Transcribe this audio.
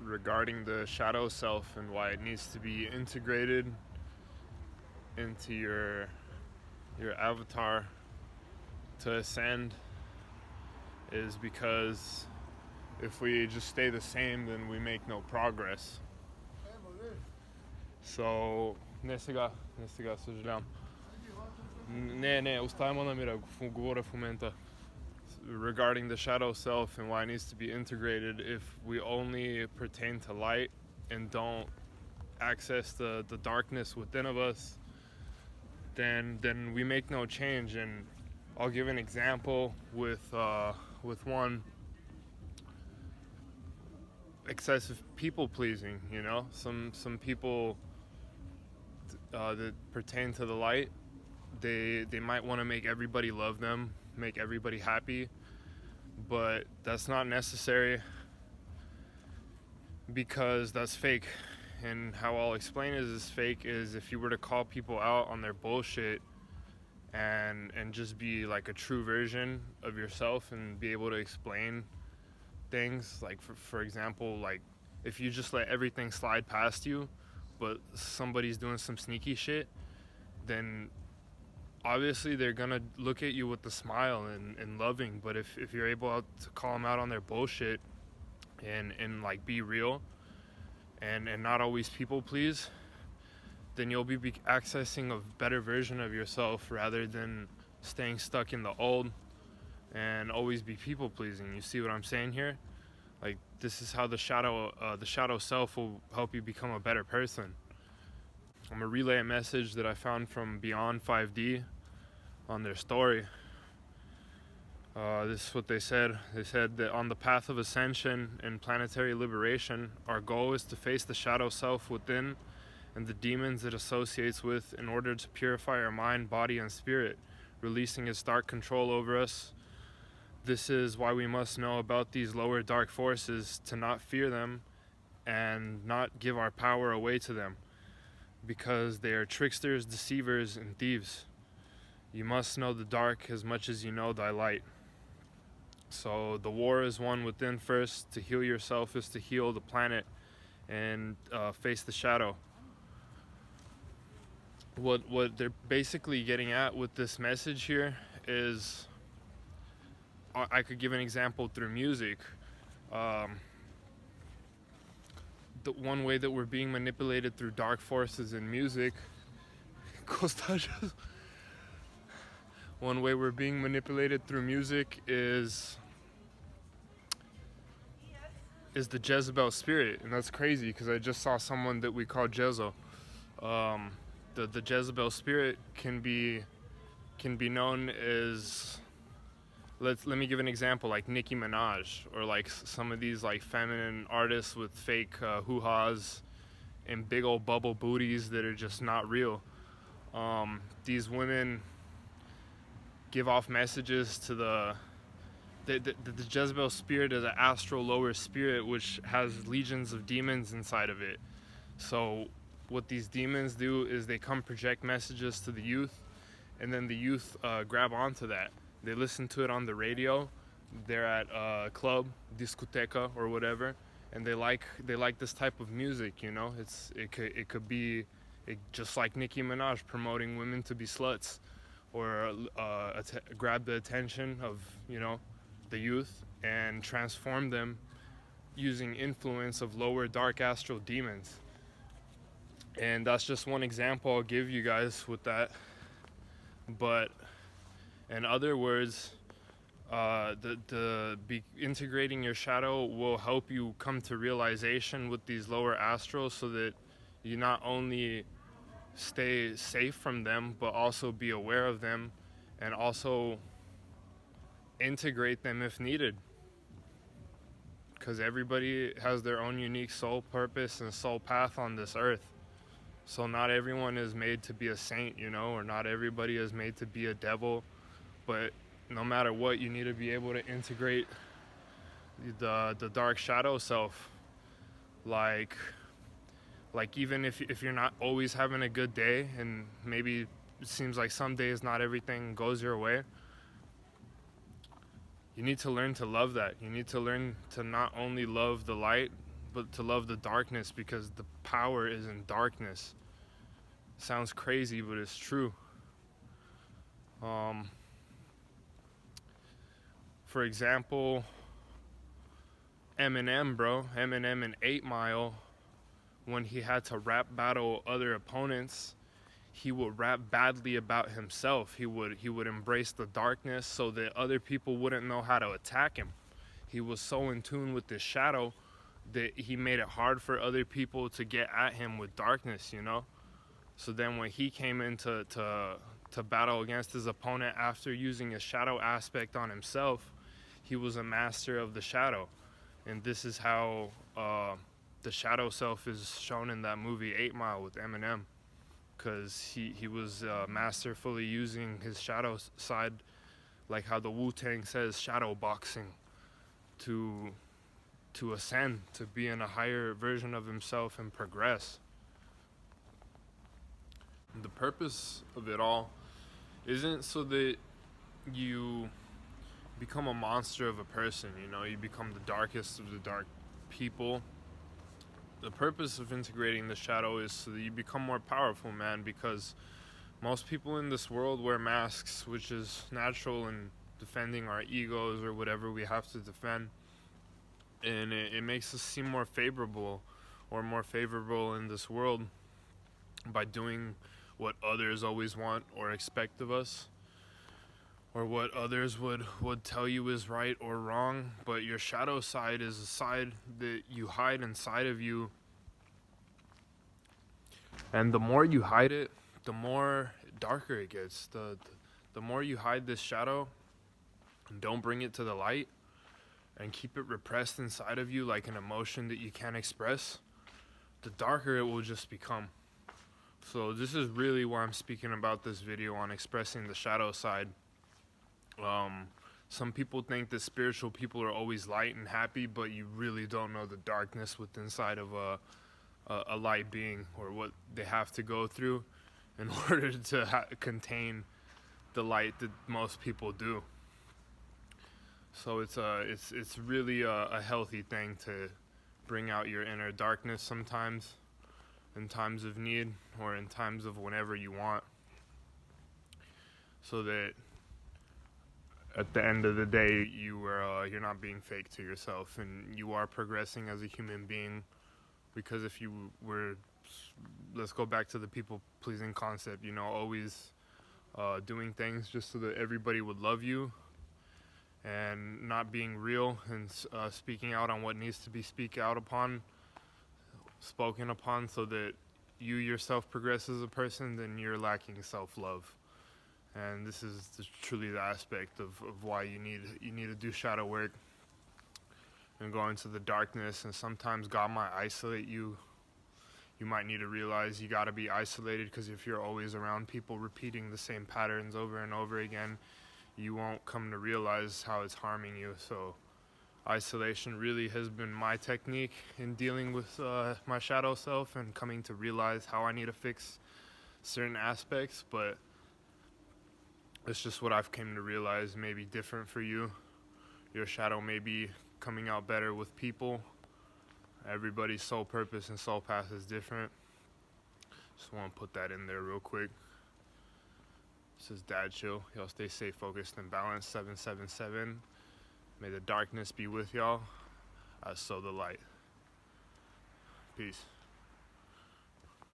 regarding the shadow self and why it needs to be integrated into your avatar to ascend is because if we just stay the same, then we make no progress. So, не сега, съжалявам. Не, оставямо на мира, говоря в момента. Regarding the shadow self and why it needs to be integrated, if we only pertain to light and don't access the darkness within of us, then we make no change. And I'll give an example with one: excessive people pleasing. You know, some people that pertain to the light, they might want to make everybody love them, make everybody happy, but that's not necessary because that's fake. And how I'll explain it is fake is if you were to call people out on their bullshit and just be like a true version of yourself and be able to explain things, like for example, like if you just let everything slide past you but somebody's doing some sneaky shit, then obviously they're gonna look at you with a smile and loving. But if you're able to call them out on their bullshit and like be real and not always people please, then you'll be accessing a better version of yourself rather than staying stuck in the old and always be people pleasing. You see what I'm saying here? Like, this is how the shadow self will help you become a better person. I'm gonna relay a message that I found from Beyond 5D on their story. This is what they said. They said that on the path of ascension and planetary liberation, our goal is to face the shadow self within and the demons it associates with in order to purify our mind, body, and spirit, releasing its dark control over us. This is why we must know about these lower dark forces, to not fear them and not give our power away to them, because they are tricksters, deceivers, and thieves. You must know the dark as much as you know thy light. So the war is won within first. To heal yourself is to heal the planet and face the shadow. What they're basically getting at with this message here is, I could give an example through music. The one way that we're being manipulated through dark forces in music, one way we're being manipulated through music is the Jezebel spirit. And that's crazy because I just saw someone that we call Jezebel. The Jezebel spirit can be known as, let me give an example, like Nicki Minaj, or like some of these like feminine artists with fake hoo-has and big old bubble booties that are just not real. These women give off messages to the Jezebel spirit is an astral lower spirit which has legions of demons inside of it. So what these demons do is they come project messages to the youth, and then the youth grab onto that. They listen to it on the radio, they're at a club, discoteca or whatever, and they like this type of music, you know? It could be just like Nicki Minaj promoting women to be sluts, or grab the attention of, you know, the youth and transform them using influence of lower dark astral demons. And that's just one example I'll give you guys with that. But in other words, integrating your shadow will help you come to realization with these lower astrals, so that you not only stay safe from them, but also be aware of them and also integrate them if needed. Because everybody has their own unique soul purpose and soul path on this earth. So not everyone is made to be a saint, you know, or not everybody is made to be a devil. But no matter what, you need to be able to integrate the dark shadow self. Like even if you're not always having a good day, and maybe it seems like some days not everything goes your way, you need to learn to love that. You need to learn to not only love the light, but to love the darkness because the power is in darkness. Sounds crazy, but it's true. For example, Eminem in 8 Mile, when he had to rap battle other opponents, he would rap badly about himself. He would embrace the darkness so that other people wouldn't know how to attack him. He was so in tune with this shadow that he made it hard for other people to get at him with darkness, you know? So then when he came in to battle against his opponent after using a shadow aspect on himself, he was a master of the shadow. And this is how the shadow self is shown in that movie 8 Mile with Eminem, because he was masterfully using his shadow side, like how the Wu-Tang says, shadow boxing, to ascend, to be in a higher version of himself and progress. The purpose of it all isn't so that you become a monster of a person, you know, you become the darkest of the dark people. The purpose of integrating the shadow is so that you become more powerful, man, because most people in this world wear masks, which is natural in defending our egos or whatever we have to defend. And it makes us seem more favorable in this world by doing what others always want or expect of us, or what others would tell you is right or wrong. But your shadow side is a side that you hide inside of you, and the more you hide it, the more darker it gets. The more you hide this shadow and don't bring it to the light and keep it repressed inside of you like an emotion that you can't express, the darker it will just become. So this is really why I'm speaking about this video on expressing the shadow side. Some people think that spiritual people are always light and happy, but you really don't know the darkness within inside of a light being, or what they have to go through in order to contain the light that most people do. So it's really a healthy thing to bring out your inner darkness sometimes, in times of need or in times of whenever you want, so that at the end of the day you're not being fake to yourself and you are progressing as a human being. Because if you were, let's go back to the people pleasing concept, you know, always doing things just so that everybody would love you and not being real and speaking out on what needs to be spoken upon so that you yourself progress as a person, then you're lacking self-love. And this is truly the aspect of why you need to do shadow work and go into the darkness. And sometimes God might isolate you. You might need to realize you got to be isolated, because if you're always around people repeating the same patterns over and over again, you won't come to realize how it's harming you. So isolation really has been my technique in dealing with my shadow self and coming to realize how I need to fix certain aspects. But it's just what I've come to realize. May be different for you. Your shadow may be coming out better with people. Everybody's soul purpose and soul path is different. Just want to put that in there real quick. This is Dad Chill. Y'all stay safe, focused, and balanced. 777. May the darkness be with y'all. I sow the light. Peace.